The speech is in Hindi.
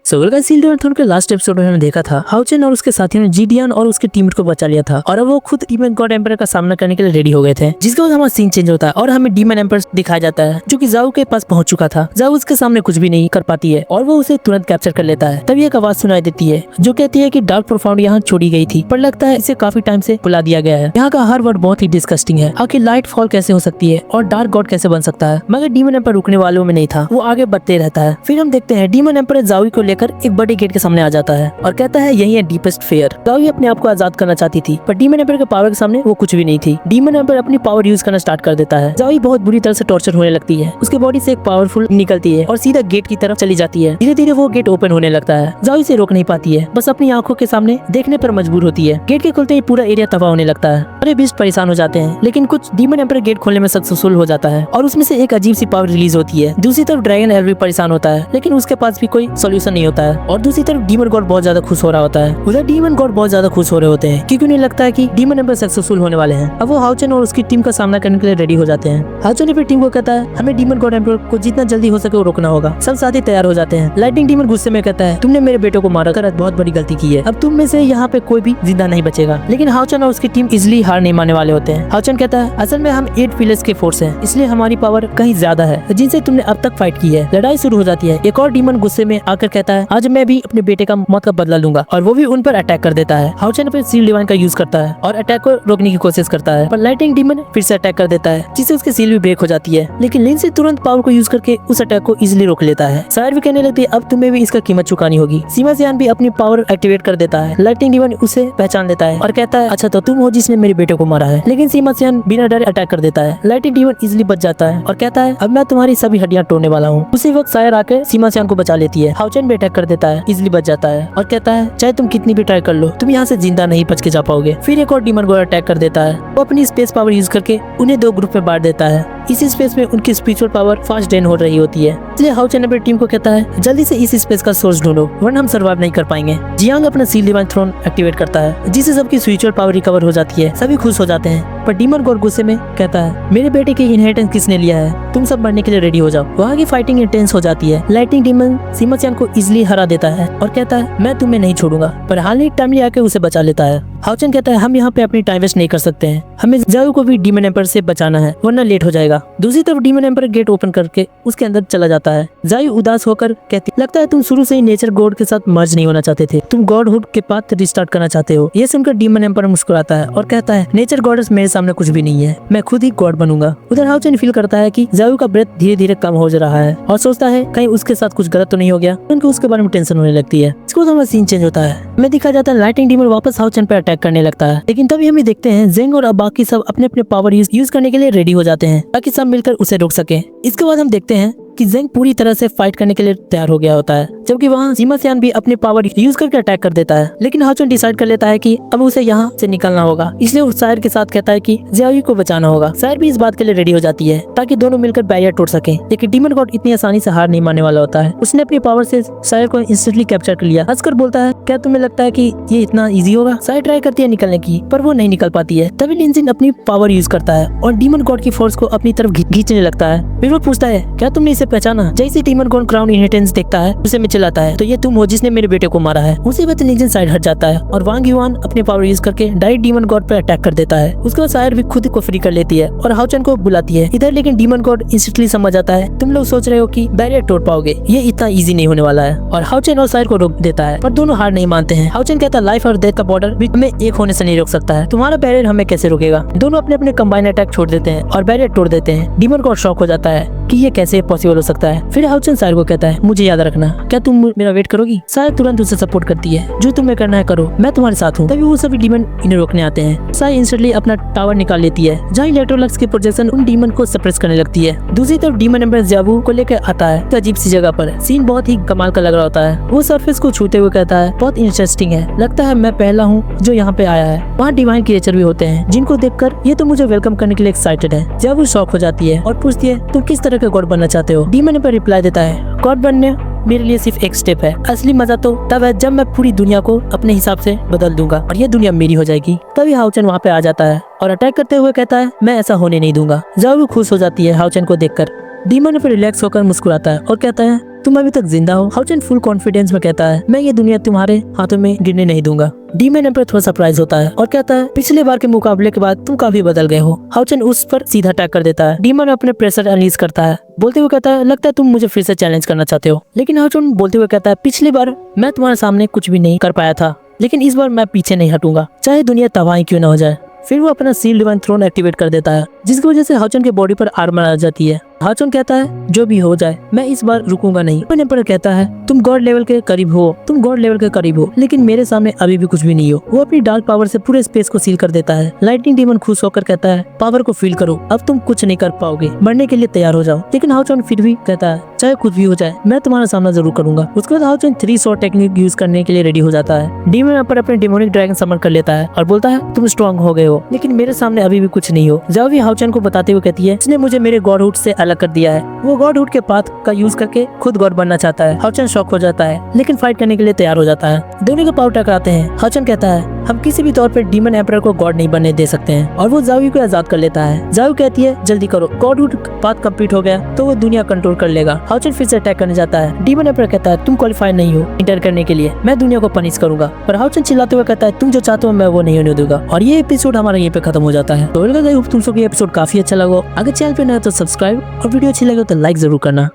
सोगल सील थ्रोन के लास्ट एपिसोड में हमने देखा था हाउचेन और उसके साथियों ने जीडियन और उसके टीम को बचा लिया था और अब वो खुद डीमन गॉड एम्पर का सामना करने के लिए रेडी हो गए थे। जिसके बाद हमारा सीन चेंज होता है और हमें डीमन एम्पर दिखाया जाता है जो कि जाओ के पास पहुंच चुका था। जाओ उसके सामने कुछ भी नहीं कर पाती है और वो उसे तुरंत कैप्चर कर लेता है। तभी एक आवाज सुनाई देती है जो कहती है कि डार्क प्रोफाउंड यहाँ छोड़ी गई थी, पर लगता है इसे काफी टाइम से बुला दिया गया है। यहाँ का हर वर्ड बहुत ही डिस्कस्टिंग है। आखिर लाइट फॉल कैसे हो सकती है और डार्क गॉड कैसे बन सकता है, मगर डीमन एम्पर रुकने वालों में नहीं था, वो आगे बढ़ते रहता है। फिर हम देखते हैं डीमन एम्पर जाओ को लेकर एक बड़े गेट के सामने आ जाता है और कहता है यही है डीपेस्ट फेयर। जाओ अपने आप को आजाद करना चाहती थी पर डीमन एम्पर के पावर के सामने वो कुछ भी नहीं थी। डीमन एम्पर अपनी पावर यूज करना स्टार्ट कर देता है। जाओ बहुत बुरी तरह से टॉर्चर होने लगती है। उसके बॉडी से एक पावरफुल निकलती है और सीधा गेट की तरफ चली जाती है। धीरे धीरे वो गेट ओपन होने लगता है। जाओ इसे रोक नहीं पाती है, बस अपनी आंखों के सामने देखने पर मजबूर होती है। गेट के खुलते ही पूरा एरिया तबाह होने लगता है। अरे बीस्ट परेशान हो जाते हैं, लेकिन कुछ डीमन एम्पर गेट खोलने में सक्सेसफुल हो जाता है और उसमें से एक अजीब सी पावर रिलीज होती है। दूसरी तरफ ड्रैगन एल भी परेशान होता है, लेकिन उसके पास भी कोई सोल्यूशन नहीं होता है। और दूसरी तरफ डीमन गॉड बहुत ज्यादा खुश हो रहा होता है। उधर डीमन गॉड बहुत ज्यादा खुश हो रहे होते हैं क्योंकि उन्हें लगता है कि डीमन एम्पर सक्सेसफुल होने वाले हैं। अब वो हाउचेन और उसकी टीम का सामना करने के लिए रेडी हो जाते हैं। हाउचेन अपनी टीम को कहता है हमें डीमन गॉड एम्पर को जितना जल्दी हो सके वो रोकना होगा। सब साथी तैयार हो जाते हैं। लाइटनिंग डीमन गुस्से में कहता है तुमने मेरे बेटे को मारा कर बहुत बड़ी गलती की है, अब तुम में से यहाँ पे कोई भी जिंदा नहीं बचेगा। लेकिन हाउचेन और उसकी टीम इजिली हार नहीं मानने वाले होते हैं। हाउचेन कहता है असल में हम 8 पिलर्स के फोर्स हैं, इसलिए हमारी पावर कहीं ज्यादा है जिनसे तुमने अब तक फाइट की है। लड़ाई शुरू हो जाती है। एक और डीमन गुस्से में आकर कहता है आज मैं भी अपने बेटे का मौत का बदला लूंगा और वो भी उन पर अटैक कर देता है। हाउचेन अपने सील डिवाइन का यूज करता है और अटैक को रोकने की कोशिश करता है, पर लाइटिंग डीमन फिर से अटैक कर देता है जिससे उसकी सील भी ब्रेक हो जाती है। लेकिन लिन से तुरंत पावर को यूज करके उस अटैक को इजिली रोक लेता है। सायर भी कहने लगती है अब तुम्हें भी इसका कीमत चुकानी होगी। सीमा सियान भी अपनी पावर एक्टिवेट कर देता है। लाइटिंग डीमन उसे पहचान लेता है और कहता है अच्छा तो तुम हो जिसने मेरे बेटे को मारा है। लेकिन सीमा सियान बिना डरे अटैक कर देता है। लाइटिंग डीमन इजिली बच जाता है और कहता है अब मैं तुम्हारी सभी हड्डियां तोड़ने वाला हूँ। उसी वक्त सायर आकर सीमा सियान को बचा लेती है। हाउचेन भी अटैक कर देता है, इजिली बच जाता है और कहता है चाहे तुम कितनी भी ट्राई कर लो तुम यहाँ से जिंदा नहीं बच के जा पाओगे। फिर एक और डीमन गॉड अटैक कर देता है। वो अपनी स्पेस पावर यूज करके उन्हें 2 ग्रुप में बांट देता है। इसी स्पेस में उनकी स्पिरिचुअल पावर फास्ट ड्रेन हो रही होती है, इसलिए हाउचेन अपनी टीम को कहता है जल्दी से इस स्पेस का सोर्स ढूंढो वरना हम सर्वाइव नहीं कर पाएंगे। जियांग अपना सील डिवाइन थ्रोन एक्टिवेट करता है जिससे सबकी स्पिरिचुअल पावर रिकवर हो जाती है। सभी खुश हो जाते हैं, पर डीमन गॉड गुस्से में कहता है मेरे बेटे की इनहेरिटेंस किसने लिया है, तुम सब मरने के लिए रेडी हो जाओ। वहाँ की फाइटिंग इंटेंस हो जाती है। लाइटिंग डीमन सीमा सियान को इजिली हरा देता है और कहता है मैं तुम्हें नहीं छोड़ूंगा, पर हाल ही टाइमली आके उसे बचा लेता है। हाउचेन कहता है हम यहाँ पे अपनी टाइम वेस्ट नहीं कर सकते हैं, हमें जाओ को भी डीमन एम्पर से बचाना है वरना लेट हो जाएगा। दूसरी तरफ डीमन एम्पर गेट ओपन करके उसके अंदर चला जाता है। जायु उदास होकर कहती लगता है तुम शुरू से ही नेचर गॉड के साथ मर्ज नहीं होना चाहते थे, तुम गॉडहुड के पाथ रिस्टार्ट करना चाहते हो। ये सुनकर डीमन एम्पर मुस्कुराता है और कहता है नेचर गॉडेस मेरे सामने कुछ भी नहीं है, मैं खुद ही गॉड बनूंगा। उधर हाउचेन फील करता है कि जायु का ब्रेथ धीरे धीरे कम हो रहा है और सोचता है कहीं उसके साथ कुछ गलत तो नहीं हो गया, उनको उसके बारे में टेंशन होने लगती है। इसको हमारा सीन चेंज होता है। हमें दिखा जाता है लाइटिंग डीमन वापस हाउचेन पे अटैक करने लगता है, लेकिन तभी हमें देखते हैं जेंग और बाकी सब अपने अपने पावर यूज करने के लिए रेडी हो जाते हैं ताकि सब मिलकर उसे रोक सके। इसके बाद हम देखते हैं कि जेंग पूरी तरह से फाइट करने के लिए तैयार हो गया होता है, जबकि वहाँ सीमा सियान भी अपने पावर यूज करके अटैक कर देता है। लेकिन हाउचेन डिसाइड कर लेता है कि अब उसे यहाँ से निकलना होगा, इसलिए वो सायर के साथ कहता है कि जियाओ को बचाना होगा। सायर भी इस बात के लिए रेडी हो जाती है ताकि दोनों मिलकर बैरियर तोड़ सके। लेकिन डीमन गॉड इतनी आसानी से हार नहीं मानने वाला होता है। उसने अपनी पावर से सायर को इंस्टेंटली कैप्चर कर लिया। हंसकर बोलता है क्या तुम्हें लगता है कि ये इतना ईजी होगा। सायर ट्राई करती है निकलने की, पर वो नहीं निकल पाती है। तभी लिनजिन अपनी पावर यूज करता है और डीमन गॉड की फोर्स को अपनी तरफ खींचने लगता है। फिर वो पूछता है क्या तुमने इसे पहचाना। जैसे डीमन गॉड क्राउन इनहेरिटेंस देखता है उसे में चिल्लाता है तो ये तुम हो जिसने मेरे बेटे को मारा है। उसी वक्त लिनजिन साइड हट जाता है और वांग युआन अपने पावर यूज करके डायरेक्ट डीमन गॉड पे अटैक कर देता है। उसके बाद सायर भी खुद को फ्री कर लेती है और हाउचेन को बुलाती है इधर। लेकिन डीमन गॉड इंस्टेंटली समझ जाता है तुम लोग सोच रहे हो कि बैरियर तोड़ पाओगे, ये इतना इजी नहीं होने वाला है, और हाउचेन और सायर को रोक देता है। पर दोनों हार नहीं मानते हैं। हाउचेन कहता है लाइफ और डेथ का बॉर्डर भी हमें एक होने से नहीं रोक सकता है, तुम्हारा बैरियर हमें कैसे रोकेगा। दोनों अपने अपने कंबाइन अटैक छोड़ देते हैं और बैरियर तोड़ देते हैं। डीमन गॉड शॉक हो जाता है कि ये कैसे पॉसिबल हो सकता है। फिर हाउचेन सायर को कहता है मुझे याद रखना, क्या तुम मेरा वेट करोगी। सायर तुरंत उसे सपोर्ट करती है, जो तुम्हें करना है करो, मैं तुम्हारे साथ हूँ। तभी वो सभी डीमन इन्हें रोकने आते हैं। सायर इंस्टेंटली अपना टावर निकाल लेती है जहाँ इलेक्ट्रोलक्स की प्रोजेक्शन उन डीमन को सप्रेस करने लगती है। दूसरी तरफ डीमन एम्पर जाबू को लेकर आता है तो अजीब सी जगह पर। सीन बहुत ही कमाल का लग रहा होता है। वो सरफेस को छूते हुए कहता है बहुत इंटरेस्टिंग है, लगता है मैं पहला हूँ जो यहाँ पे आया है। वहाँ डिवाइन क्रिएचर भी होते हैं जिनको देखकर ये तो मुझे वेलकम करने के लिए एक्साइटेड है। जाबू शॉक हो जाती है और पूछती है तुम किस तरह का गॉड बनना चाहते हो। डीमन एम्पर रिप्लाई देता है गॉड बनने मेरे लिए सिर्फ एक स्टेप है, असली मजा तो तब है जब मैं पूरी दुनिया को अपने हिसाब से बदल दूंगा और ये दुनिया मेरी हो जाएगी। तभी हाउचेन वहाँ पे आ जाता है और अटैक करते हुए कहता है मैं ऐसा होने नहीं दूंगा। जाओ खुश हो जाती है हाउचेन को देखकर। डीमन फिर रिलैक्स होकर मुस्कुराता है और कहता है तुम अभी तक जिंदा हो। हाउचन फुल कॉन्फिडेंस में कहता है, मैं ये दुनिया तुम्हारे हाथों में गिरने नहीं दूंगा। डीमन एम्पर थोड़ा सरप्राइज होता है और कहता है, पिछले बार के मुकाबले के बाद तुम काफी बदल गए हो। हाउचन उस पर सीधा अटैक कर देता है। डीमन अपने प्रेशर रिलीज करता है, बोलते हुए कहता है, लगता है तुम मुझे फिर से चैलेंज करना चाहते हो। लेकिन हाउचन बोलते हुए कहता है, पिछली बार मैं तुम्हारे सामने कुछ भी नहीं कर पाया था, लेकिन इस बार मैं पीछे नहीं हटूंगा, चाहे दुनिया तबाही क्यों न हो जाए। फिर वो अपना सील डिवाइन थ्रोन एक्टिवेट कर देता है, जिसकी वजह से हाउचन के बॉडी पर आर्मर आ जाती है। हाउचन कहता है, जो भी हो जाए मैं इस बार रुकूंगा नहीं। डीमन एम्पर कहता है, तुम गॉड लेवल के करीब हो, तुम गॉड लेवल के करीब हो, लेकिन मेरे सामने अभी भी कुछ भी नहीं हो। वो अपनी डार्क पावर से पूरे स्पेस को सील कर देता है। लाइटनिंग डीमन खुश होकर कहता है, पावर को फील करो, अब तुम कुछ नहीं कर पाओगे, मरने के लिए तैयार हो जाओ। लेकिन हाउचन फिर भी कहता है, चाहे कुछ भी हो जाए मैं तुम्हारा सामना जरूर करूंगा। उसके बाद हाउचन 3 शॉट टेक्निक यूज करने के लिए रेडी हो जाता है। डीमन एम्पर अपने डेमोनिक ड्रैगन समन कर लेता है और बोलता है, तुम स्ट्रॉन्ग हो गए हो, लेकिन मेरे सामने अभी भी कुछ नहीं हो। जाओ भी हाउचन को बताते हुए कहती है, इसने मुझे मेरे गॉडहुड से अलग कर दिया है। वो गॉडहुड के पाथ का यूज करके खुद गॉड बनना चाहता है। हाउचन शॉक हो जाता है, लेकिन फाइट करने के लिए तैयार हो जाता है। दोनों के पाव टकराते हैं। हाउचन कहता है, हम किसी भी तौर पर डीमन एम्पर को गॉड नहीं बनने दे सकते हैं, और वो जाओ को आजाद कर लेता है। जाओ कहती है, जल्दी करो, गॉडहुड पाथ कंप्लीट हो गया तो वो दुनिया कंट्रोल कर लेगा। हाउचन फिर से अटैक करने जाता है। डीमन एम्पर कहता है, तुम क्वालिफाई नहीं हो इंटर करने के लिए, मैं दुनिया को पनिश करूंगा। पर हाउचन चिल्लाते हुए कहता है, तुम जो चाहते हो मैं वो नहीं होने दूंगा। और ये एपिसोड हमारा यहीं पे खत्म हो जाता है। तो तुम सबको ये एपिसोड काफी अच्छा लगा। अगर चैनल पे नए हो तो सब्सक्राइब, और वीडियो अच्छी लगे तो लाइक जरूर करना।